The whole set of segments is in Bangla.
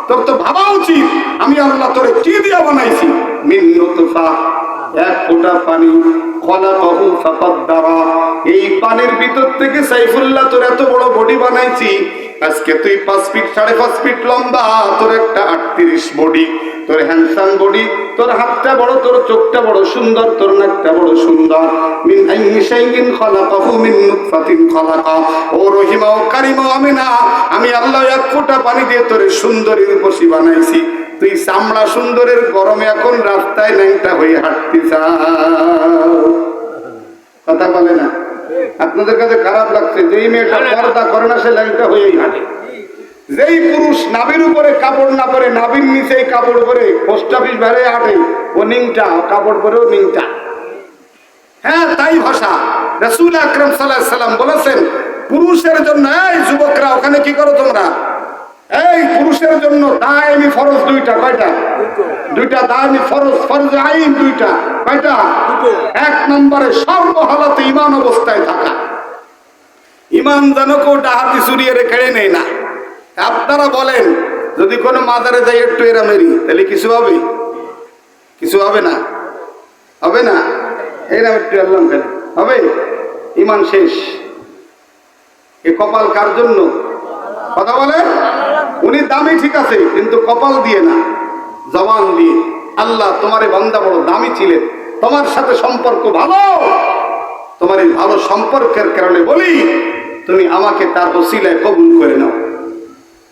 তোর তো ভাবা উচিত আমি আল্লাহ তোরে কি দিয়ে বানাইছি। মিন নুতফা, এক ফোঁটা পানি, খলাকাহু ফাকাদ্দারা, এই পানির ভিতর থেকে সাইফুল্লাহ তোর এত বড় বডি বানাইছি। আজকে তুই 5 ফিট 5.5 ফিট লম্বা, তোর একটা 38 বডি, তোর হ্যান্ডসাম বডি, তোর হাতটা বড়, তোর চোখটা বড় সুন্দর, তোর নাকটা বড় সুন্দর। মিন আইয়ি শাইইন খলাকাহু মিন নুতফাতিন খলাকা, ও রহিমা ও কারিমা আমিনা, আমি আল্লাহ এক ফোঁটা পানি দিয়ে তোরে সুন্দরী রূপসী বানাইছি। তুই চামড়া সুন্দরের গরমে এখন রাস্তায় ন্যাংটা হয়ে হাঁটতে চাও। কথা বলে না? আপনাদের কাছে খারাপ লাগছে, যেই মেয়েটা পর্দা করে না সে ল্যাংটা হয়েই হাঁটে। যেই পুরুষ নাভির উপরে কাপড় না পরে, নাভির নিচেই কাপড় পরে পোস্ট অফিস বাইরে হাঁটে, ও নিংটা, কাপড় পরেও নিংটা। হ্যাঁ, তাই ভাষা। রাসূল আকরাম সাল্লাল্লাহু আলাইহি সাল্লাম বলেছেন পুরুষের জন্য, এই যুবকরা ওখানে কি করো তোমরা, এই পুরুষের জন্য দায়মি ফরজ দুইটা। কয়টা? দুইটা দায়মি ফরজ, ফরজে আইন দুইটা। কয়টা? এক নম্বরে সর্বহালাতে ঈমান অবস্থায় থাকা। ঈমান যেন কেউ ডাহাতি চুরিয়ে কেড়ে নেয় না। আপনারা বলেন যদি কোনো মাজারে যাই একটু এরা মেরি, তাহলে কিছু হবে? কিছু হবে না? হবে না? এরা একটু আল্লাহ কেন হবে? ঈমান শেষ। এ কপাল কার জন্য? কথা বলে। উনি দামি ঠিক আছে, কিন্তু কপাল দিয়ে না, জবান দিয়ে। আল্লাহ তোমার এই বান্দা বড় দামি ছিলেন, তোমার সাথে সম্পর্ক ভালো, তোমার এই ভালো সম্পর্কের কারণে বলি তুমি আমাকে তার ওসিলায় কবুল করে নাও।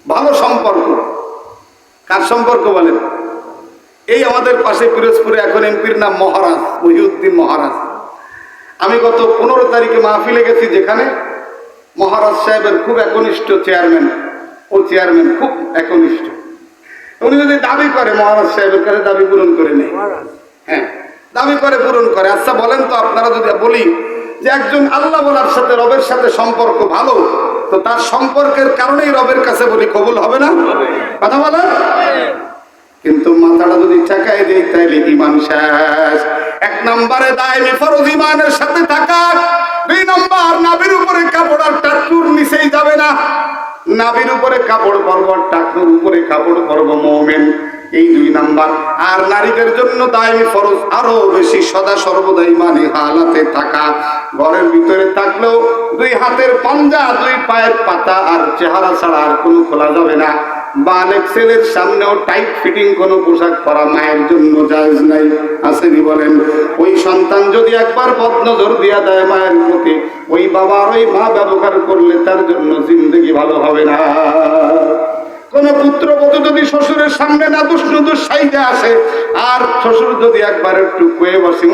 ভালো সম্পর্ক কার সম্পর্ক বলেন? এই আমাদের পাশে পিরোজপুরে এখন এমপির নাম মহারাজ মহিউদ্দিন মহারাজ। আমি গত 15 তারিখে মাহফিলে গেছি, যেখানে মহারাজ সাহেবের খুব একনিষ্ঠ চেয়ারম্যান, ও চেয়ারম্যান খুব একনিষ্ঠ। উনি যদি দাবি করে মহারাজ সাহেবের কাছে দাবি পূরণ করে নেই। হ্যাঁ, দাবি করে পূরণ করে। আচ্ছা বলেন তো, আপনারা যদি বলি যে একজন আল্লাহ বলার সাথে রবের সাথে সম্পর্ক ভালো, তো তার সম্পর্কের কারণেই রবের কাছে বলি কবুল হবে না? কথা বলেন। কিন্তু মাথাটা যদি ঠেকাই দেই তাইলে ঈমান শেষ। এক নম্বরে দায়মি ফরজ ঈমানের সাথে থাকা। 2 নম্বর নাভির উপরে কাপড় আর টাকনুর নিচেই যাবে না। নাভির উপরে কাপড় পরব, টাকনুর উপরে কাপড় পরব মুমিন, এই 2 নাম্বার। আর নারীদের জন্য দায়মি ফরজ আরো বেশি, সদা সর্বদা ঈমানি হালাতে থাকা। ঘরের ভিতরে থাকলেও 2 হাতের পাঞ্জা, 2 পায়ের পাতা আর চেহারা ছাড়া আর কোনো খোলা যাবে না। বালেক ছেলের সামনেও টাইট ফিটিং কোনো পোশাক পরা মায়ের জন্য জায়েজ নাই। আসেনি বলেন? ওই সন্তান যদি একবার বদনজর দিয়া দেয় মায়ের প্রতি, ওই বাবা আর ওই মা ব্যবহার করলে তার জন্য জিন্দেগি ভালো হবে না। কোন পুত্রবধূ যদি শ্বশুরের সামনে নাদুস নুদুস সাইজে আসে, আর শ্বশুর যদি একবার একটু কয়ে বসে,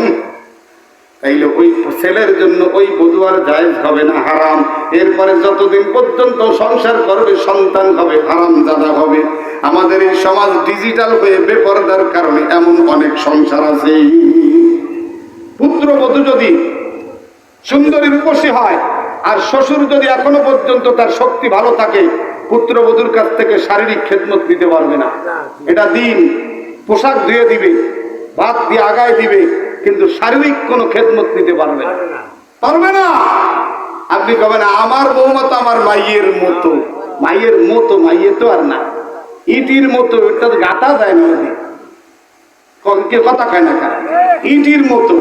তাইলে ওই ছেলের জন্য ওই বধূ আর জায়েজ হবে না, হারাম। এরপরে যতদিন পর্যন্ত সংসার করবে সন্তান হবে হারামজাদা হবে। আমাদের এই সমাজ ডিজিটাল হয়ে বেপরদার কারণে এমন অনেক সংসার আছে। পুত্রবধূ যদি সুন্দরী রূপসী হয়, আর শ্বশুর যদি এখনো পর্যন্ত তার শক্তি ভালো থাকে, পুত্রবধূর কাছ থেকে শারীরিক খেদমত দিতে পারবে না। এটা দিন, পোশাক ধুয়ে দিবে, ভাত দিয়ে আগায় দিবে, কিন্তু শারীরিক কোনো খেদমত নিতে পারবে না, পারবে না। আপনি কবেন আমার বৌমা তো আমার মাইয়ের মতো। মাইয়ের মতো, মাইয়ে তো আর না, ইটির মতো। এটা তো গাঁথা যায় না, কে কথা কয় না কার, ইটির মতো।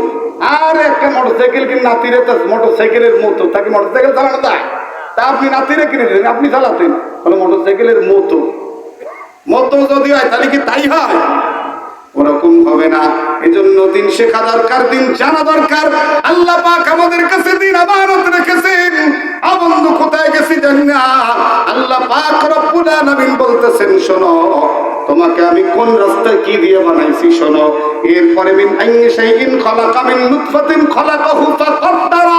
আর একটা মোটরসাইকেল কিনে নাতিরে, মোটরসাইকেলের মতো তাকে মোটরসাইকেল চালানো যায়, তা আপনি নাতিরে কিনে দিলেন, আপনি চালাতেন, বলে মোটরসাইকেলের মতো। মতো যদি হয় তাহলে কি তাই হয়? ওরকম হবে না। এজন্য দিন শেখা দরকার, দিন জানা দরকার। আল্লাহ পাক আমাদের কাছে দিন আমানত রেখেছেন। বন্ধু কোথায় গেছি জানি না, আল্লাহ পাক রব্বুল আলামিন বলতেছেন, শোনো তোমাকে আমি কোন রাস্তায় কি দিয়ে বানাইছি শোনো। এরপরে মিন আইয়ি শাইইন খলাকা মিন নুতফাতিন খলাকাহু ফাকাদ্দারা।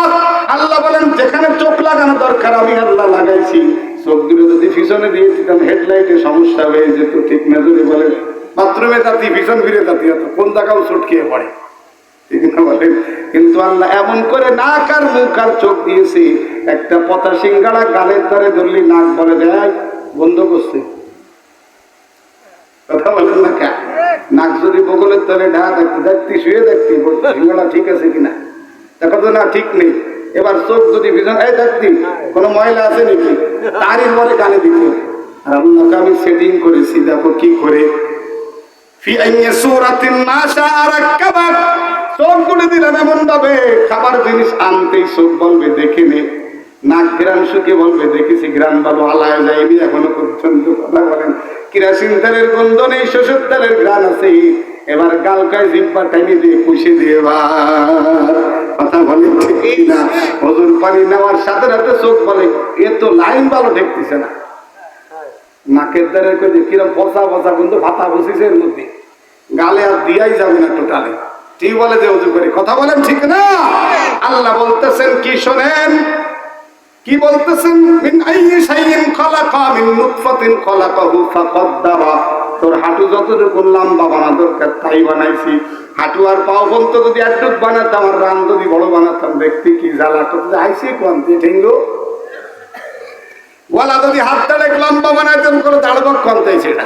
আল্লাহ বলেন যেখানে চোখ লাগানো দরকার আমি আল্লাহ লাগাইছি। চোখ দুটো যদি পিছনে দিয়ে দিতাম হেডলাইটে সমস্যা হয়ে যেত, ঠিক না? যদি বলেন বাথরুমে যাতি পিছন ফিরে যাতি, কোন জায়গাও ছটকিয়ে পড়ে, ঠিক না বলেন? কিন্তু আল্লাহ এমন করে নাক আর মুখ আর চোখ দিয়েছে, একটা পচা সিঙ্গাড়া গালের ধারে ধরলি নাক বলে দেয় বন্ধ করছে। কথা বলেন না কে? নাক যদি বগলের তলে ঢা দেখতে দেখতে শুয়ে দেখতে সিঙ্গাড়া ঠিক আছে কিনা, দেখো তো না ঠিক নেই। এবার চোখ যদি পিছন এই দেখতি কোনো ময়লা আছে নাকি, তারই বলে গালে দিতে আর আল্লাহকে আমি সেটিং করেছি, দেখো কি করে। ফি আইয়ি সূরাতিন মা শাআ রাক্কাবা, চোখ করে দিলাম এমন ভাবে, খাবার জিনিস আনতেই চোখ বলবে দেখে নে, নাক গ্রাম শুকে বলবে দেখেছি গ্রাম ভালো, আলায় যায়নি এখনো পর্যন্ত। কথা বলেন, কিরাসিন তেলের গন্ধ নেই, শ্বশুর তেলের ঘ্রাণ আছে। এবার গালকায় জিব্বা টাইনি দিয়ে পুষে দিয়ে কথা বলে ঠিক না। হজুর পানি নেওয়ার সাথে সাথে চোখ বলে এ তো লাইন ভালো দেখতেছে না, নাকের দ্বারা কই যে কিরম বসা বসা কিন্তু ভাতা বসিছে এর মধ্যে, গালে আর দিয়াই যাবে না টোটালি। ঠিক বলে যে ওযু করে, কথা বলেন ঠিক না। আল্লাহ বলতেছেন কি শোনেন, কি বলতেছেন, মিন আইয়ি শাইইন খালাকা মিন নুতফাতিন খালাকাহু ফাকাদ্দারা, তোর হাঁটু যতটুকু লম্বা বানা দরকার তাই বানাইছি। হাঁটু আর পাও বলতো যদি একটুক বানাতাম আর রান যদি বড় বানাতাম, দেখতে কি জ্বালা করতে আইসি কোয়ান্তি ঠেঙ্গো। গলা যদি হাতটা লম্বা বানাইতাম কোনো দাঁড়বক কমতেই সেটা।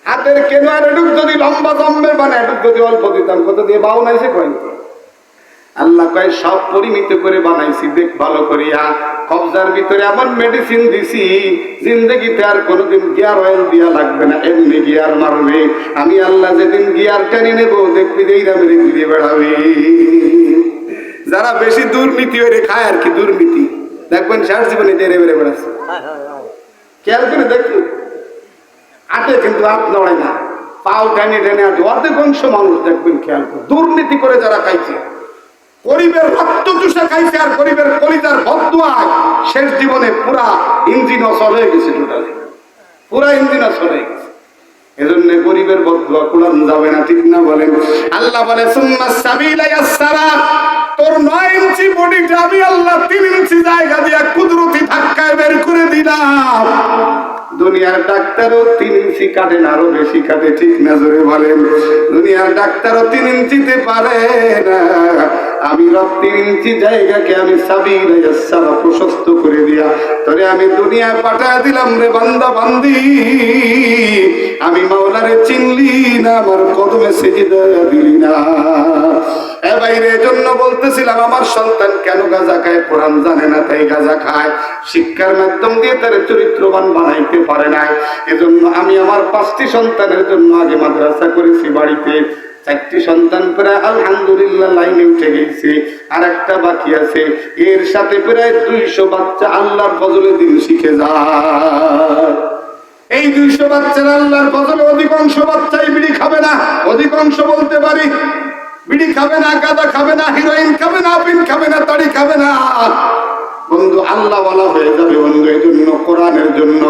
হাতের কেনার এটুক যদি লম্বা জম্বে বানায়, এটুক যদি অল্প দিতাম, কত দিয়ে বাউ নাইছে কয়েন্তি। আল্লাহ কয় সব পরিমিত করে বানাইছি, দেখ ভালো করিয়া। কবজার ভিতরে এমন মেডিসিন দিছি, জিন্দগিতে আর কোনোদিন গিয়ার অয়েল দিয়া লাগবে না, এমনি গিয়ার মারবে। আমি আল্লাহ যেদিন গিয়ার টেনে নেবো, দেখবি যে এইরা মেরে দিয়ে বেড়াবে। যারা বেশি দুর্নীতি হয়ে খায় আর কি, দুর্নীতি দেখবেন সার জীবনে দেরে বেড়ে বেড়াচ্ছে। খেয়াল করে দেখি আটে কিন্তু হাত নড়ে না, পাও টেনে টেনে আটে। অর্ধেক অংশ মানুষ দেখবেন খেয়াল করে দুর্নীতি করে যারা খাইছে, গরিবের রক্ত চুষে খাইছে আর গরিবের কলিজার বদদুয়ায় শেষ জীবনে পুরা ইঞ্জিন অচল হয়ে গেছে, টোটালি পুরা ইঞ্জিন অচল হয়ে গেছে। এজন্য গরিবের বদদুয়া কুলান যাবে না, ঠিক না বলেন। আল্লাহ বলে সুম্মা সাবিলা ইয়াসসারা, তোর 9 ইঞ্চি বডিটা আমি আল্লাহ 3 ইঞ্চি জায়গা দিয়া কুদরতি ধাক্কায় বের করে দিলাম। দুনিয়ার ডাক্তারও 3 ইঞ্চি কাটে না, আরো বেশি কাটে, ঠিক না জোরে বলেন। দুনিয়ার ডাক্তারও 3 ইঞ্চিতে পারে না, আমি রব 3 ইঞ্চি জায়গাকে আমি সাবিলা ইয়াসসারা প্রশস্ত করে দিয়া তোরে আমি দুনিয়ায় পাঠায় দিলাম রে বান্দা বান্দি। আমি মাওলারে চিনলি না, আমার কদমে সিজদা দিলি না। এ বাইরে জন্য বলতেছিলাম, আমার সন্তান কেন গাঁজা খায়, কোরআন জানে না তাই গাঁজা খায়, শিক্ষার মাধ্যম দিয়ে তার চরিত্রবান বানাইতে পারে না। এজন্য আমি আমার 5টি সন্তানের জন্য আগে মাদ্রাসা করেছি বাড়িতে, 4টি সন্তান প্রায় আলহামদুলিল্লাহ লাইনে উঠে গেছে, আর একটা বাকি আছে। এর সাথে প্রায় 200 বাচ্চা আল্লাহর ফজলে দিন শিখে যায়। এই 200 বাচ্চার আল্লাহর ফজলে অধিকাংশ বাচ্চাই বিড়ি খাবে না, অধিকাংশ বলতে পারি বিড়ি খাবে না, গাঁজা খাবে না, হিরোইন খাবে না, আফিম খাবে না, তাড়ি খাবে না। বন্ধু আল্লাহ ওয়ালা হয়ে যাবে বন্ধু। এজন্য কোরআনের জন্য,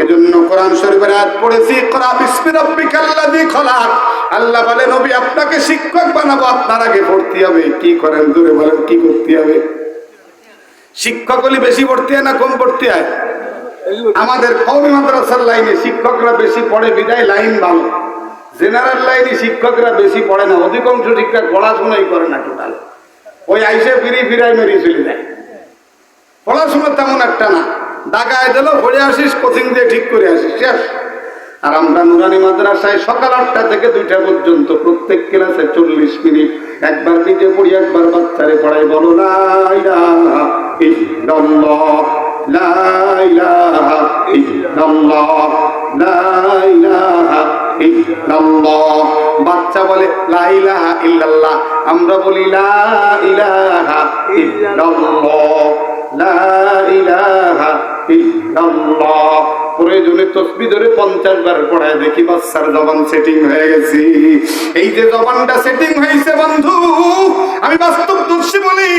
এজন্য কোরআন শরীফের আয়াত পড়েছি, ইকরা বিসমি রাব্বিকাল্লাযী খলাক। আল্লাহ বলে নবী আপনাকে শিক্ষক বানাবো, আপনার আগে পড়তে হবে। কি করেন জোরে বলেন, কি করতে হবে? শিক্ষক হলে বেশি পড়তে হয় না কম পড়তে হয়? আমাদের কওমি মাদ্রাসার লাইনে শিক্ষকরা বেশি পড়ে বিদায় লাইন ভালো। জেনারেল লাইনে শিক্ষকরা বেশি পড়ে না, অধিকাংশ শিক্ষক পড়াশোনাই করে না টোটাল। ওই আইসে ফিরাই মেরি চলে যায়। পড়াশোনা তেমন একটা না, দাগায় দিল পড়ে আসিস, কোচিং দিয়ে ঠিক করে আসিস, শেষ। আর আমরা নুরানি মাদ্রাসায় সকাল 8টা থেকে 2টা পর্যন্ত প্রত্যেক ক্লাসে 40 মিনিট, একবার নিজে পড়ি একবার বাচ্চারে পড়াই। বলো লা ইলাহা ইল্লাল্লাহ, লা ইলাহা ইল্লাল্লাহ, লা ইলাহা ইল্লাল্লাহ। বাচ্চা বলে লা ইলাহা ইল্লাল্লাহ, আমরা বলি লা ইলাহা ইল্লাল্লাহ, লা ইলাহা ইল্লাল্লাহ। প্রয়োজনে তাসবিহ ধরে 50 বার পড়ায় দেখি বাচ্চার জবান সেটিং হয়ে গেছে। এই যে জবানটা সেটিং হয়েছে বন্ধু, আমি বাস্তবদর্শী বলি।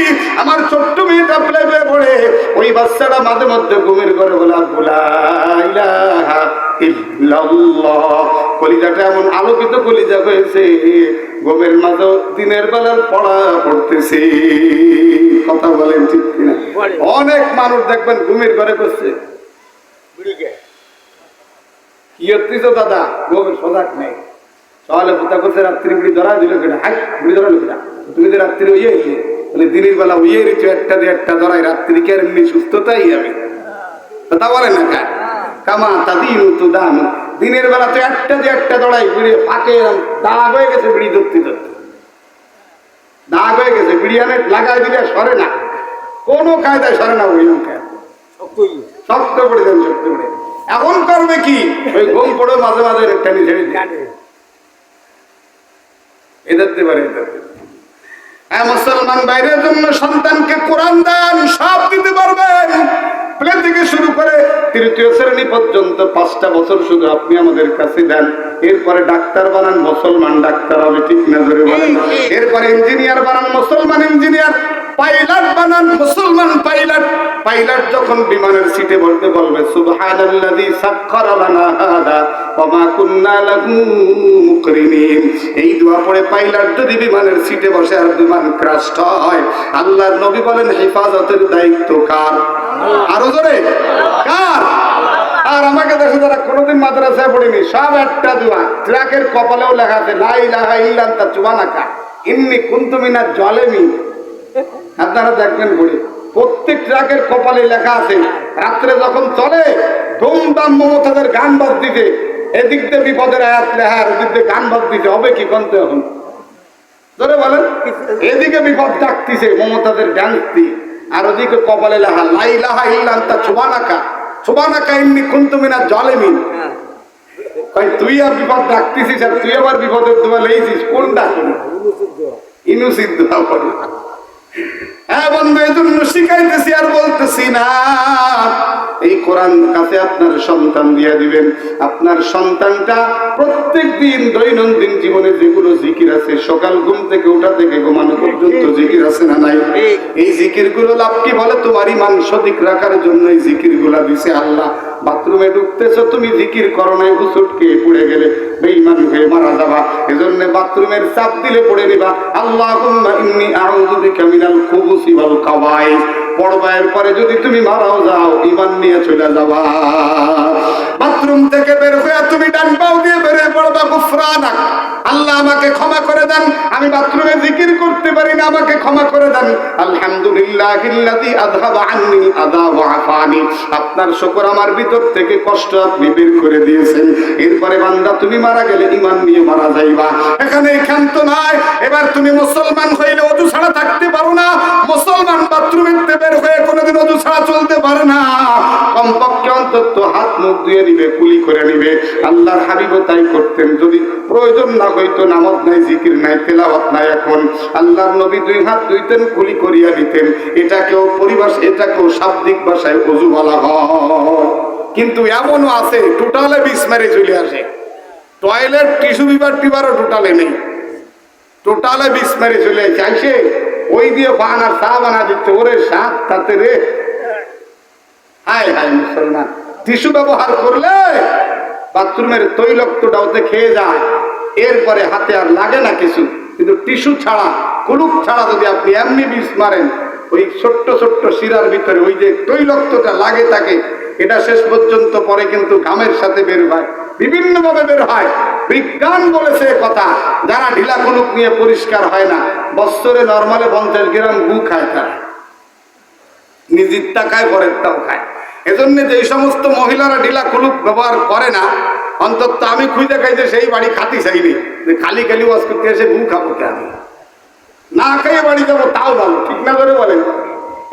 আমার ছোট্ট মেয়েটা প্লেবে পড়ে, ওই বাচ্চাটা মাঝে মধ্যে ঘুমের ঘরে বলে লা ইলাহা ইল্লাল্লাহ। কলিজাটা এমন আলোকিত কলিজা হয়েছে, ঘুমের মাঝে দিনের বেলার পড়া পড়তেছে। কথা বলেন ঠিক কিনা? অনেক মানুষ দেখবেন ঘুমের ঘরে করছে, কি হচ্ছিস দাদা ঘুমের সজাগ নেই, সকালে পোতা করছে, রাত্রি বুড়ি ধরা দিল কেনা, হাই বুড়ি ধরা দিল কেনা, তুমি যে রাত্রি ইয়ে বলে দিনের বেলা ইয়ে রেছো, 1টা দিয়ে 1টা ধরাই, রাত্রি কে এমনি সুস্থতাই আমি কথা বলে না কা কামা তাদিন তো দান। দিনের বেলা তো 1টা দিয়ে 1টা ধরাই, বিড়ি ফাঁকে দাগ হয়ে গেছে, বিড়ি ধরতে ধরতে দাগ হয়ে গেছে। বিড়ি আনে লাগাই দিলে সরে না, কোনো কায়দায় সরে না, ওই শক্ত পড়ে দেন, শক্ত পড়ে। এখন করবে কি, ওই ঘুম পড়ে মাঝে মাঝে টেনে ছেড়ে এদের দিতে পারে। মুসলমান বাইরের জন্য সন্তানকে কোরআন দেন, সব দিতে পারবেন। প্লে থেকে শুরু করে তৃতীয় শ্রেণী পর্যন্ত 5টা বছর শুধু আপনি আমাদের কাছে দেন। এরপরে ডাক্তার বানান, মুসলমান ডাক্তার হবে, ঠিক না জোরে বলেন। এরপরে ইঞ্জিনিয়ার বানান, মুসলমান ইঞ্জিনিয়ার। পাইলট বানান, মুসলমান পাইলট। পাইলট যখন বিমানের সিটে বলতে বলবে সুবহানাল্লাযী সাখখারা লানা হাদা ওয়া মা কুন্না লাহু মুকরিনিন, এই দোয়া পড়ে পাইলট যদি বিমানের সিটে বসে আর বিমান ক্র্যাশ হয়, আল্লাহর নবী বলেন হেফাজতের দায়িত্ব কার? আরো জোরে কার? আর আমাকে দেখো যারা কোনোদিন মাদ্রাসায় পড়েনি, সব একটা দোয়া। ট্রাকের কপালেও লেখা আছে লা ইলাহা ইল্লা আনতা সুবহানাকা ইন্নী কুনতু মিনাজ জালিমিন। আপনারা দেখবেন পড়ে প্রত্যেক ট্রাকের কপালে লেখা আছে, রাত্রে যখন চলে ধুমধাম মমতাদের গান বাজ দিতে, এদিক দিয়ে বিপদের আয়াত লেখা আর ওদিক দিয়ে গান বাজ দিতে হবে কি কন্তে এখন ধরে বলেন। এদিকে বিপদ ডাকতেছে মমতাদের ডান্স দিয়ে, আর ওদিকে কপালে লেখা লা ইলাহা ইল্লা আনতা সুবহানাকা সুবহানাকা ইন্নী কুনতু মিনাজ জালিমিন। তুই আর বিপদ ডাকতেছিস আর তুই আবার বিপদের দোয়া লেইছিস, কোনটা? ইনুসিদ দোয়া পড়ে। হ্যাঁ বন্ধু, এই জন্য শিখাইতেছি আর বলতেছি না, এই কোরআন কাছে আপনার সন্তান দিয়ে দিবেন। আপনার সন্তানটা প্রত্যেক দিন দৈনন্দিন জীবনে যেগুলো জিকির আছে, সকাল ঘুম থেকে ওঠা থেকে ঘুমানো পর্যন্ত জিকির আছে না নাই? এই জিকির গুলো লাভ কি বলে? তোমার ঈমান সঠিক রাখার জন্য এই জিকির গুলা দিছে আল্লাহ। বাথরুমে ঢুকতেছো, তুমি জিকির করো নাই, হুসুটকে পড়ে গেলে বেঈমান হয়ে মারা যাবা। এজন্য বাথরুমের চাপ দিলে পড়ে নিবা আল্লাহুম্মা ইন্নী আউযু বিকা মিনাল খুবুসি ওয়াল খাবাইস। পড়বা, এর পরে যদি তুমি মারাও যাও ঈমান নিয়ে চলে যাবা। বাথরুম থেকে বের হয়ে তুমি ডান পাও দিয়ে বের হয়ে পড়বা গুফরানাক, আল্লাহ আমাকে ক্ষমা করে দেন, আমি বাথরুমে জিকির করতে পারি না, আমাকে ক্ষমা করে দেন। আলহামদুলিল্লাহিল্লাযী আযহাবা আন্নী আযা ওয়া আফানি, আপনার শুকর আমার ভিতর থেকে কষ্ট আপনি বের করে দিয়েছেন। এরপরে বান্দা তুমি মারা গেলে ঈমান নিয়ে মারা যাইবা। এখানে ক্ষান্ত নাই। এবার তুমি মুসলমান হইলে ওযু ছাড়া থাকতে পারো না। মুসলমান বাথরুমে বের হয়ে কোনোদিন ওযু ছাড়া চলতে পারে না। কমপক্ষে অন্তত হাত মুখ ধুয়ে নিবে, কুলি করে নিবে। আল্লাহর হাবিবও তাই করতেন। যদি প্রয়োজন না হইতো, নামাজ নাই, জিকির নাই, তেলাওয়াত নাই, এখন আল্লাহর নবী 2 হাত ধুইতেন, কুলি করিয়া নিতেন। এটাকেও পরিভাষ, এটাকেও শাব্দিক ভাষায় ওযু বলা হয়। কিন্তু এমনও আছে টোটালে বিষ মেরে চলে আসে। টয়লেট টিস্যু পেপার টিপারও টোটালে নেই, টোটালে বিষ মেরে চলে আসে। ওই দিয়ে পান আর চা বানা দিচ্ছে, ওরে সাত তাতে রে। হায় হায় মুসলমান, টিস্যু ব্যবহার করলে বাথরুমের তৈলাক্তটা ওতে খেয়ে যায়, এরপরে হাতে আর লাগে না কিছু। কিন্তু টিস্যু ছাড়া, কুলুপ ছাড়া যদি আপনি এমনি বিষ মারেন, ওই ছোট্ট ছোট্ট শিরার ভিতরে ওই যে তৈলাক্তটা লাগে থাকে, এটা শেষ পর্যন্ত পরে কিন্তু ঘামের সাথে বের হয়, বিভিন্ন ভাবে বের হয়। বিজ্ঞান বলেছে কথা, যারা ঢিলা কুলুপ নিয়ে পরিষ্কার হয় না, বছরে নরমালে 50 গ্রাম গু খায়, তারা নিজের টাকায় পরেরটাও খায়। এজন্য যে সমস্ত মহিলারা ঢিলা কুলুপ ব্যবহার করে না, অন্তত আমি খুঁজে খাই যে সেই বাড়ি খাতি চাইনি, যে খালি খালি ওয়াজ করতে এসে গু খাবো কে, আমি না খেয়ে বাড়ি যাবো তাও ভালো, ঠিক না করে বলেন।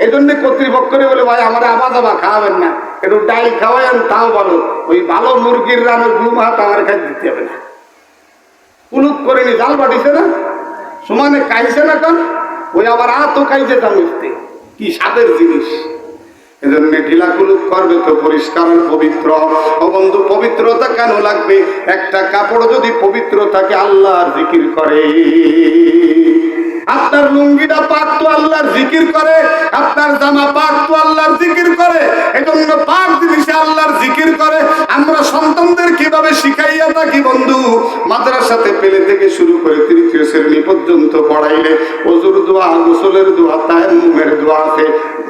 এই জন্য কর্তৃপক্ষরে বলে ভাই আমার আবা দাবা খাওয়াবেন না, একটু ডাল খাওয়াবেন তাও ভালো, ওই ভালো মুরগির রামের গু ভাত আমার কাছে দিতে হবে না। কুলুপ করে নি, জাল বাটিছে না, সমানে খাইছে না, কারণ ওই আবার আতো খাইছে তার মিশতে, কি স্বাদের জিনিস। এজন্য ঢিলা কুলুপ করবে তো পরিষ্কার পবিত্র। ও বন্ধু, পবিত্রতা কেন লাগবে? একটা কাপড় যদি পবিত্র থাকে আল্লাহর জিকির করে, আপনার লুঙ্গিটা পাক তো আল্লাহর জিকির করে, আপনার জামা পাক তো আল্লাহর জিকির করে। এজন্য পাক জিনিসে আল্লাহর জিকির করে। আমরা সন্তানদের কিভাবে শিখাইয়া থাকি বন্ধু, মাদ্রাসাতে পেলে থেকে শুরু করে 3য় শ্রেণী পর্যন্ত পড়াইলে ওযুর দোয়া, গোসলের দোয়া, তায়াম্মুমের দোয়া আছে।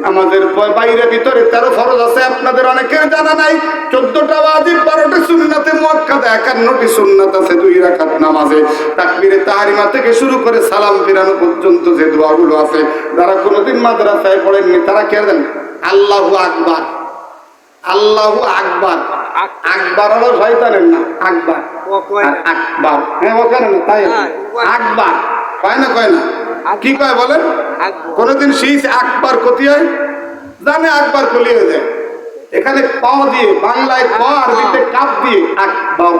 আমাদের বাইরে ভিতরে 13 ফরজ আছে, আপনাদের অনেকের জানা নাই। 14টা ওয়াজিব, 12টা সুন্নাতে মুআক্কাদা, 51টি সুন্নাত আছে 2 রাকাত নামাজে। তাকবীরে তাহরিমা থেকে শুরু করে সালাম ফিরানো পর্যন্ত যে দোয়াগুলো আছে, যারা কোনোদিন মাদ্রাসায় পড়েননি তারা কে জানেন? আল্লাহু আকবার, আল্লাহু আকবার। আকবার হলো শয়তানের নাম, আকবার আকবার। হ্যাঁ ওখানে না, তাই আকবার কয় না, কয় না, কি কয় বলেন? কোনদিন শিখ আকবার কতি হয় জানে? আকবার কলি হয়ে যায়। এখানে ক দিয়ে, বাংলায় ক, আরবিতে কাফ দিয়ে আকবার।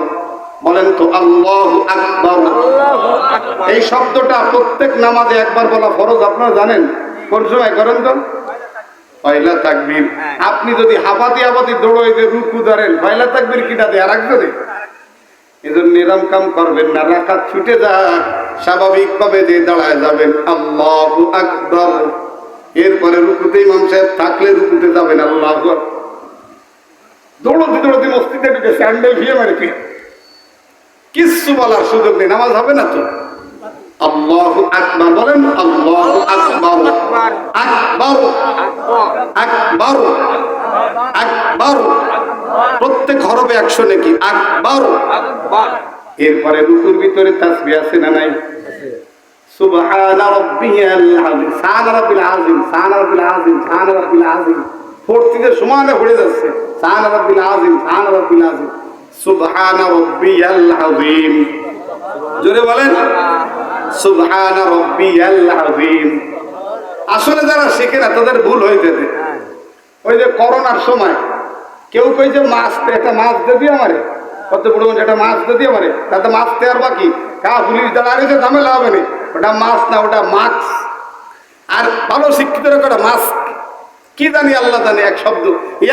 বলেন তো আল্লাহু আকবার। এই শব্দটা প্রত্যেক নামাজে একবার বলা ফরজ, আপনারা জানেন? কোন সময় করেন তো? পয়লা তাকবীর। আপনি যদি হাফাতি হাফাতি দৌড়ে যে রুকু ধরেন, পয়লা তাকবীর কিটা দেয় আরেকজনে? এজন্য নিরাম কাম করবেন না, রাকাত ছুটে যাক, স্বাভাবিক ভাবে যে দাঁড়ায় যাবেন আল্লাহু আকবার। এরপরে রুকুতে ইমাম সাহেব থাকলে রুকুতে যাবেন আল্লাহু আকবার। দৌড়তে দৌড়তে মসজিদে ঢুকে স্যান্ডেল ভিয়ে মারে কিচ্ছু বলার সুযোগ নেই, নামাজ হবে না তো। আল্লাহু আকবার বলেন, আল্লাহু আকবার, আকবার, আকবার, আকবার। প্রত্যেক হরফে 100 নাকি আকবার। এরপরে রুকুর ভিতরে তাসবিহ আছে না নাই? সুবহানা রাব্বিয়াল আযীম, সুবহানা রাব্বিল আযীম, সুবহানা রাব্বিল আযীম, সুবহানা রাব্বিল আযীম। পড়তে সমানে পড়ে যাচ্ছে সুবহানা রাব্বিল আযীম, সুবহানা রাব্বিল আযীম, সুবহানা রাব্বিয়াল আযীম। জোরে বলেন সুবহানা রাব্বিয়াল আযীম। আসলে যারা শেখে না তাদের ভুল হয়ে যেতে। ওই যে করোনার সময় কেউ কই যে মাছ, একটা মাছ দিয়ে আমারে, কত বড় একটা মাছ দিয়ে আমারে, তাতে মাছ দেওয়ার বাকি কা পুলিশ দাঁড়িয়েছে, ঝামেলা হবে না। ওটা মাছ না, ওটা মাস্ক। আর ভালো শিক্ষিত একটা মাস্ক কি জানি, আল্লাহ জানে, এক শব্দ,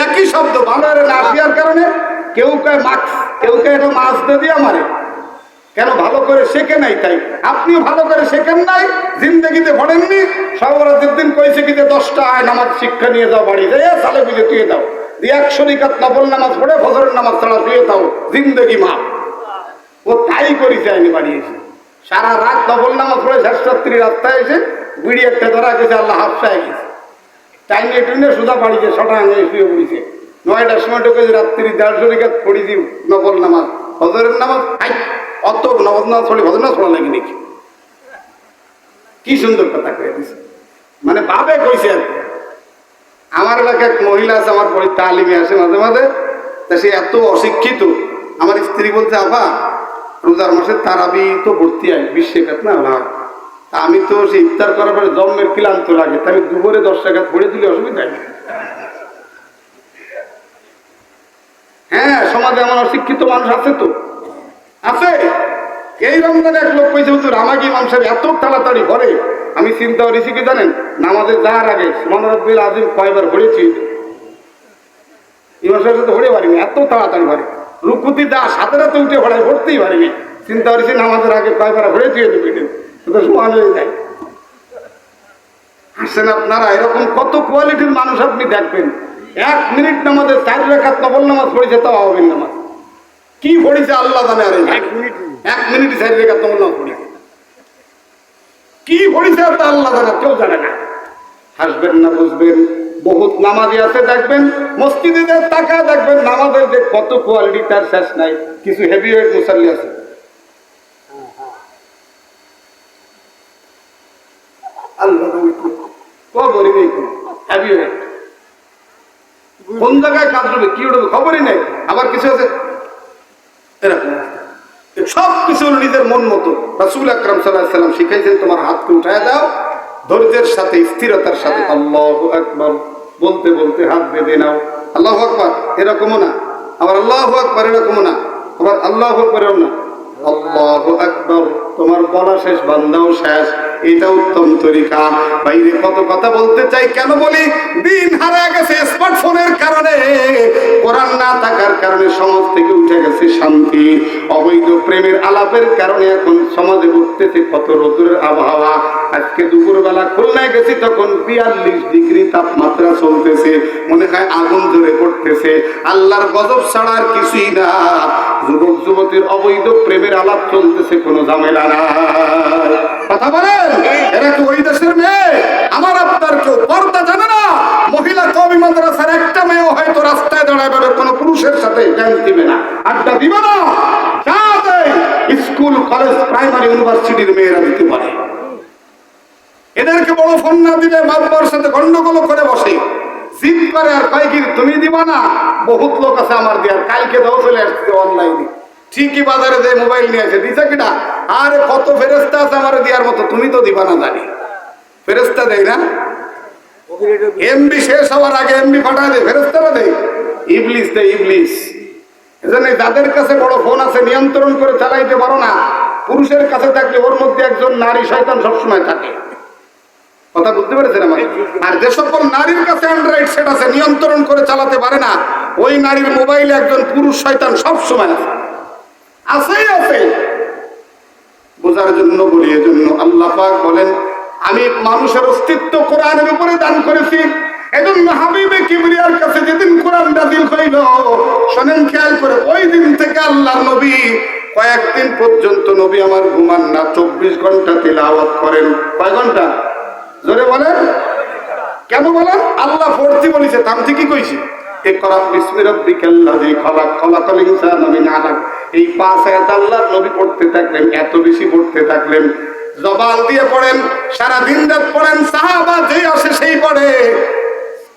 একই শব্দ, ভালো না আসিয়ার কারণে কেউ কয় মাস্ক, কেউ কয় এটা মাছ দিয়ে আমারে। কেন? ভালো করে শেখে নাই। তাই আপনিও ভালো করে শেখেন নাই, জিন্দগিতে পড়েননি। সবরাতের দিন কইছে কি যে 10টা আয় নামাজ শিক্ষা নিয়ে যাও বাড়ি, যাই সালে বুঝে তুই দাও, 100 রিকাত নফল নামাজ পড়ে ফজরের নামাজ ছাড়া শুয়ে দাও, জিন্দগি মা। ও তাই করেছে, আইনি বাড়ি এসে সারা রাত নফল নামাজ পড়ে শেষ রাত্রি রাস্তায় এসে বিড়ি একটা ধরা গেছে, আল্লাহ হাফসায় গেছে, টাইনে টুইনে সোজা বাড়িতে শটাঙ্গে শুয়ে পড়েছে। 9টার সময় ঢুকে রাত্রি 150 রিকাত পড়েছি নফল নামাজ, ফজরের নামাজ। অত নফল নামাজ পড়ে ফজর নামাজ পড়া লাগে নাকি? কি সুন্দর কথা কয়ে দিছে, মানে ভাবে কইছে আর কি। আমার এলাকায় এক মহিলা আছে, আমার পরে তালিমে আসে মাঝে মাঝে, তা সে এত অশিক্ষিত। আমার স্ত্রী বলছে, আবা রোজার মাসে তারাবি তো ভর্তি হয় 20 টাকা না হয়, তা আমি তো সে ইফতার করার পরে জন্মের ক্লান্ত লাগে, তা আমি দুপুরে 10 টাকা পড়ে দিলে অসুবিধা নেই। হ্যাঁ, সমাজে আমার অশিক্ষিত মানুষ আছে তো, আছে। এই রমজানে এক লোক কইছে, হুজুর আমাকে ইমাম সাহেব এত তাড়াতাড়ি ভরে। আমি চিন্তা করেছি কি জানেন, নামাজে যাওয়ার আগে সুবহান রাব্বিল আযীম কয়বার পড়েছি, ইমাম সাহেব তো পড়ে পারিনি, এত তাড়াতাড়ি ভরে। রুকুতি দা সাথে রাতে উঠে ভরাই, পড়তেই পারিনি। চিন্তা করেছি নামাজের আগে কয়বার পড়েছি, এটা সমান হয়ে যায়। আসেন আপনারা, এরকম কত কোয়ালিটির মানুষ আপনি দেখবেন। 1 মিনিট নামাজে 4 রাকাত নফল নামাজ পড়েছে, তাও আওয়ামী নামাজ কি পড়েছে আল্লাহ জানে। আর 1 মিনিট 4 রাকাত নফল নামাজ পড়েছে, কি পড়েছে আল্লাহ জানে, কেউ জানে না। হাসবেন না, বুঝবেন। বহুত নামাজি আছে দেখবেন, মসজিদে টাকা দেখবেন, নামাজের যে কত কোয়ালিটি তার শেষ নাই। কিছু হেভি ওয়েট মুসাল্লি আছে, আল্লাহ কোন জায়গায় কাজ করবে, কি উঠবে খবরই নেই। আবার কিছু আছে এরকম, সব কিছু নিজের মন মতো। রাসূল আকরাম সাল্লাল্লাহু আলাইহি সাল্লাম শিখাইছেন, তোমার হাতকে উঠায় দাও, ধৈর্যের সাথে স্থিরতার সাথে আল্লাহু আকবার বলতে বলতে হাত বেঁধে নাও। আল্লাহু আকবার এরকমও না, আবার আল্লাহু আকবার এরকমও না, আবার আল্লাহু আকবারও না, আল্লাহু আকবার। তোমার বলা শেষ, বান্দাও শেষ, এটা উত্তম তরিকা। বাইরে কত কথা বলতে চাই, কেন বলি? দিন হারিয়ে গেছে স্মার্টফোনের কারণে, কোরআন না থাকার কারণে সমাজ থেকে উঠে গেছে শান্তি। অবৈধ প্রেমের আলাপের কারণে এখন সমাজে উঠতেছে কত রোদের আবহাওয়া। আজকে দুপুরবেলা খুলনায় গেছি, তখন 42 ডিগ্রি তাপমাত্রা চলতেছে, মনে হয় আগুন ধরে পড়তেছে। আল্লাহর গজব ছাড়া আর কিছুই না। যুবক যুবতীর অবৈধ প্রেমের আলাপ চলতেছে, কোনো ঝামেলা না। কথা বলেন, এরা কি ওই দেশের মেয়ে? আমার আপনার কেউ পর্দা জানে না। মহিলা কওমি মাদ্রাসার একটা মেয়েও হয়তো রাস্তায় দাঁড়ায় কোনো পুরুষের সাথে ড্যান্স দিবে না, আড্ডা দিবে না। যাতে স্কুল কলেজ প্রাইমারি ইউনিভার্সিটির মেয়েরা দিতে পারে। এদেরকে বড় ফোন না দিলে বাবার সাথে গন্ডগোল করে বসে, জিদ করে, আর কয় কি তুমি দিবা না? বহুত লোক আছে আমার দেওয়ার, কালকে দাও চলে আসছে অনলাইনে। ঠিকই বাজারে যে মোবাইল নিয়ে আসে, দিছে কিনা? আরে কত ফেরেস্তা আছে আমার দেওয়ার মতো, তুমি তো দিবা না জানি। ফেরেস্তা দেয় না, এমবি শেষ হওয়ার আগে এমবি পাঠায় দেয়, ফেরেস্তারা দেয়। ইবলিস তো ইবলিস। এজন্য যাদের কাছে বড় ফোন আছে নিয়ন্ত্রণ করে চালাইতে পারো না, পুরুষের কাছে থাকলে ওর মধ্যে একজন নারী শয়তান সবসময় থাকে। কথা বুঝতে পেরেছেন আমার? আর যে সকল নারীর কাছে অ্যান্ড্রয়েড সেট আছে নিয়ন্ত্রণ করে চালাতে পারে না, ওই নারীর মোবাইলে একজন পুরুষ শয়তান সবসময় আছে, আছেই আছে। বোঝার জন্য বলি, এজন্য আল্লাহ পাক বলেন আমি মানুষের অস্তিত্ব কোরআনের উপরে দান করেছি। এজন্য হাবিবে কিবরিয়ার কাছে যেদিন কোরআন নাযিল হইল, শোনেন খেয়াল করে, ওই দিন থেকে আল্লাহর নবী কয়েকদিন পর্যন্ত নবী আমার ঘুমান না, 24 ঘন্টা তিলাওয়াত করেন। কয় ঘন্টা? জোরে বলেন। কেন বলেন? আল্লাহ পড়তে বলেছে, থামতে কি কইছে? ইকরা বিসমি রাব্বিকাল্লাযী খালাক, খালাকাল ইনসানা মিন আলাক। এই 5 আয়াত আল্লাহর নবী পড়তে থাকলেন, এত বেশি পড়তে থাকলেন, জবান দিয়ে পড়েন, সারা দিন রাত পড়েন, সাহাবা যেই আসে সেই পড়ে।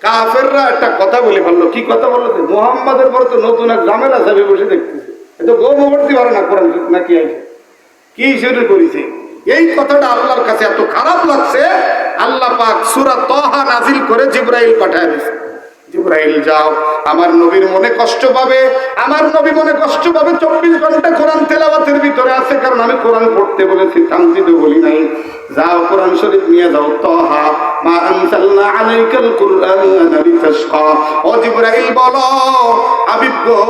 কাফেররা একটা কথা বলে ফেললো। কি কথা বললো? মুহাম্মাদের পরে তো নতুন এক ঝামেলা যাবে বসে দেখতেছে, এত গৌম করতে পারে না কোরআন নাকি আছে কি শুরু করেছে। এই কথাটা আল্লাহর কাছে এত খারাপ লাগছে, আল্লাহ পাক সূরা তাহা নাযিল করে জিবরাইল পাঠায় দিয়েছে। জিবরাইল যাও, আমার নবীর মনে কষ্ট পাবে, আমার নবী মনে কষ্ট পাবে 24 ঘন্টা কোরআন তেলাওয়াতের ভিতরে আছে, কারণ আমি কোরআন পড়তে বলেছি, থামতে তো বলি নাই। যাও কোরআন শরীফ নিয়ে যাও, তাহা মা আনজালনা আলাইকাল কুরআনা লিতাশকা। ও জিবরাইল বলো, হাবিব গো,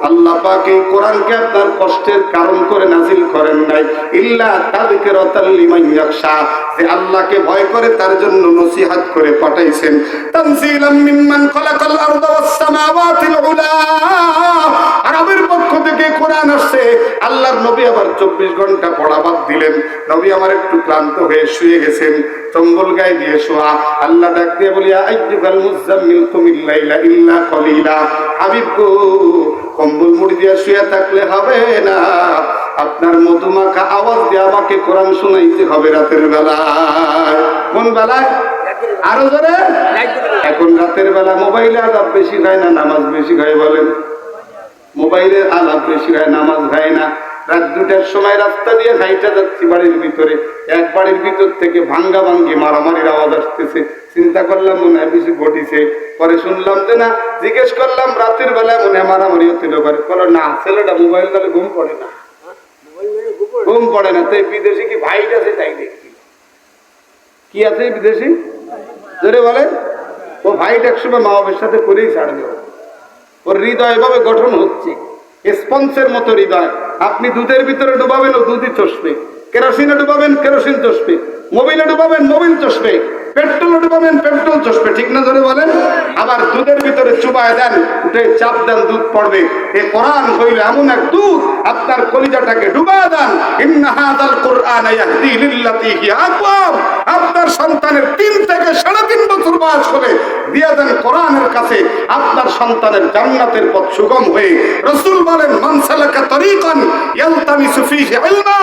আল্লাহ পাক এই কোরআনকে আপনার কষ্টের কারণ করে নাযিল করেন নাই, ইল্লা তাযকিরাতাল লিমান ইয়াখশা, যে আল্লাহকে ভয় করে তার জন্য নসিহত করে পাঠাইছেন। তানজিলাম মিম্মান খালাকাল আরদা ওয়াস সামাওয়াতিল উলা। আরবের পক্ষ থেকে কোরআন আসছে। আল্লাহর নবী আবার 24 ঘন্টা পড়া বাদ দিলেন। নবী আমার একটু ক্লান্ত হয়ে শুয়ে গেছেন, কম্বল গায়ে দিয়ে শোয়া। আল্লাহ ডাক দিয়ে বলিয়া আইয়ুহাল মুযাম্মিল কুমিল লাইলা ইল্লা কলিলা। হাবিব গো, কম্বল মুড়ি দিয়ে শুয়ে থাকলে হবে না, আপনার মধুমাখা আওয়াজ দিয়ে আমাকে কোরআন শোনাইতে হবে রাতের বেলায়। কোন বেলায়? আরো জোরে। এখন রাতের বেলা মোবাইলে আলাপ বেশি খায় না নামাজ বেশি খায়? বলেন। মোবাইলের আলাপ বেশি খায়, নামাজ খায় না। রাত 2টার সময় রাস্তা দিয়ে হাইটা যাচ্ছি বাড়ির ভিতরে, এক বাড়ির ভিতর থেকে ভাঙ্গা ভাঙ্গি মারামারির আওয়াজ আসতেছে। চিন্তা করলাম মনে হয় কিছু ঘটিছে, পরে শুনলাম যে না। জিজ্ঞেস করলাম রাতের বেলায় মনে হয় মারামারি হচ্ছিল, করে বলো না, ছেলেটা মোবাইল তাহলে ঘুম পড়ে না, ঘুম পড়ে না। তাই বিদেশি কি ভাইট আছে? তাই দেখছি কি আছে বিদেশি, জোরে বলেন। ও ভাইট একসময় মা বাবার সাথে করেই ছাড় দেব। ওর হৃদয় এভাবে গঠন হচ্ছে, স্পঞ্জের মতো হৃদয়। আপনি দুধের ভিতরে ডুবাবেন ও দুধই চষবে, কেরোসিনে ডুবাবেন কেরোসিন চষবে, মোবিলে ডুবাবেন মোবিল চষবে, পেট্রোলে ডুবাবেন পেট্রোল চষবে, ঠিক না? জোরে বলেন। আবার দুধের ভিতরে চুবায় দেন, উঠে চাপ দেন, দুধ পড়বে। এই কোরআন হইল এমন এক দুধ, আপনার কলিজাটাকে ডুবায় দেন। ইন্না হাযাল কুরআন ইয়াহদি লিল্লাতী হিয়া আকওয়াম। আপনার সন্তানের 3 থেকে 3.5 বছর বয়স হলে দিয়ে দেন কোরআনের কাছে, আপনার সন্তানের জান্নাতের পথ সুগম হয়ে। রাসূল বলেন, মান সালাকা তরিকান ইয়ালতামিসু ফীহি ইলমা।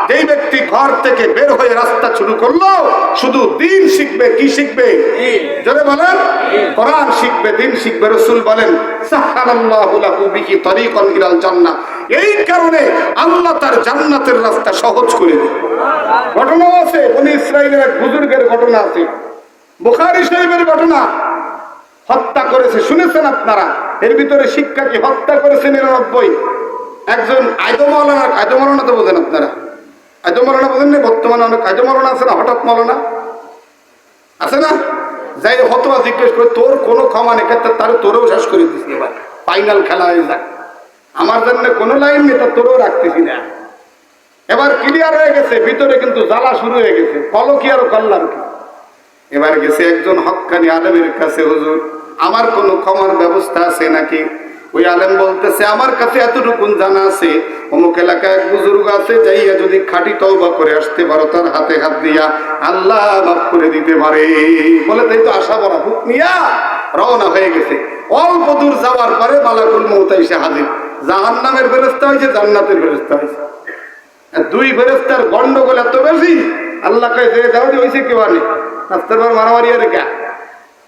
যেই ব্যক্তি ঘর থেকে বের হয়ে রাস্তা শুরু করলো, শুধু দ্বীন শিখবে। কি শিখবে? জোরে বলেন। কোরআন শিখবে, দ্বীন শিখবে। রাসূল বলেন, সাহহালাল্লাহু লাহু বিহি তরিকান ইলাল জান্নাহ। এই কারণে আল্লাহ তার জান্নাতের রাস্তা সহজ করে দেন। ঘটনা আছে, বনি ইসরাইলের এক বুজুর্গের ঘটনা আছে, বুখারী শরীফের ঘটনা। হত্যা করেছে, শুনেছেন আপনারা। এর ভিতরে শিক্ষা কি? হত্যা করেছে 99। একজন আইদো মাওলানা, আইদো মাওলানা তো বোঝেন আপনারা? আইদো মাওলানা বোঝেন না? বর্তমানে অনেক আইদো মাওলানা আছে না, হঠাৎ মাওলানা আছে না? যাই হতবা জিজ্ঞেস করে, তোর কোনো ক্ষমা নেই, তার তোরেও শেষ করে দিচ্ছি, এবার ফাইনাল খেলা হয়ে যাক, আমার জন্য কোনো লাইন নেই, তা তোরেও রাখতেছি না। এবার ক্লিয়ার হয়ে গেছে, ভিতরে কিন্তু জ্বালা শুরু হয়ে গেছে, কলো কি আর করলাম কি। এবার গেছে একজন হক্কানি আলেমের কাছে, হুজুর আমার কোনো ক্ষমার ব্যবস্থা আছে নাকি? ওই আলেম বলতেছে, আমার কাছে এতটুকু জানা আছে, অমুক এলাকায় এক বুজুর্গ আছে, যাইয়া যদি খাঁটি তওবা করে আসতে পারো, তার হাতে হাত দিয়া আল্লাহ মাফ করে দিতে পারে। বলে তাই তো আশা ভরা বুক নিয়া রওনা হয়ে গেছে। অল্প দূর যাওয়ার পরে মালাকুল মউত এসে হাজির। জাহান্নামের ফেরেশতা হয়েছে, জান্নাতের ফেরেশতা হয়েছে। 2 ফেরেশতার গন্ডগোল এত বেশি, আল্লাহ কয় যে দাও হয়েছে কেউ আনে রাস্তার পর মারামারি আর কে?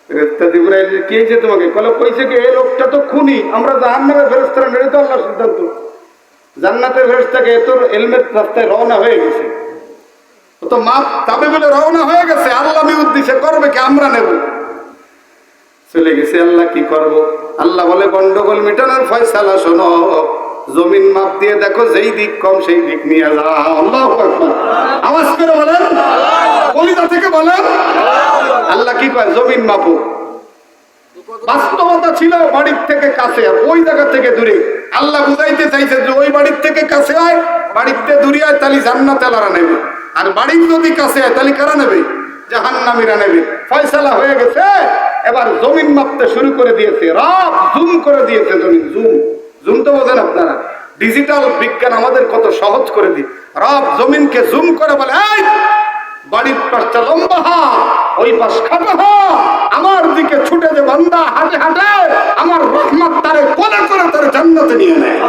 ফেরেশতা জিবরাইল, কি হয়েছে তোমাকে? কইছে কি, এই লোকটা তো খুনি, আমরা জাহান্নামের ফেরেশতারা মেরে তো আল্লাহর সিদ্ধান্ত। জান্নাতের ফেরেশতাকে তোর হেলমেট রাস্তায় রওনা হয়ে গেছে, ও তো মাপ চাবে বলে রওনা হয়ে গেছে। আল্লাহ মিউত দিছে, করবে কি? আমরা নেব। চলে গেছে। আল্লাহ কি করব? আল্লাহ বলে গন্ডগোল মিটানোর ফয়সালা শোনো, জমিন মাপ দিয়ে দেখো, যেই দিক কম সেই দিক নিয়ে যাও। আল্লাহু আকবার, আওয়াজ করে বলেন, কলিজা থেকে বলেন। আল্লাহ কি কয়? জমিন মাপো। বাস্তবতা ছিল বাড়ির থেকে কাছে, আর ওই জায়গা থেকে দূরে। আল্লাহ বুঝাইতে চাইছে যে ওই বাড়ির থেকে কাছে হয়, বাড়িতে দূরে হয়, তাহলে জান্নাতে আল্লাহরা নেবে। আর বাড়ির যদি কাছে হয়, তাহলে কারা নেবে? জাহান্নামীরা নেবে। ফয়সালা হয়ে গেছে। এবার জমিন মাপতে শুরু করে দিয়েছে। রব জুম করে দিয়েছে জমিন। জুম, জুম তো বোঝেন আপনারা? ডিজিটাল বিজ্ঞান আমাদের কত সহজ করে দিই। রব জমিনকে জুম করে বলে, এই বাড়ির পাশটা লম্বা হা, ওই পাশ খাটো হা, আমার দিকে ছুটে যে বান্দা হাঁটে হাঁটে, আমার রহমত তারে কোলে করে তার জান্নাতে নিয়ে নেয়।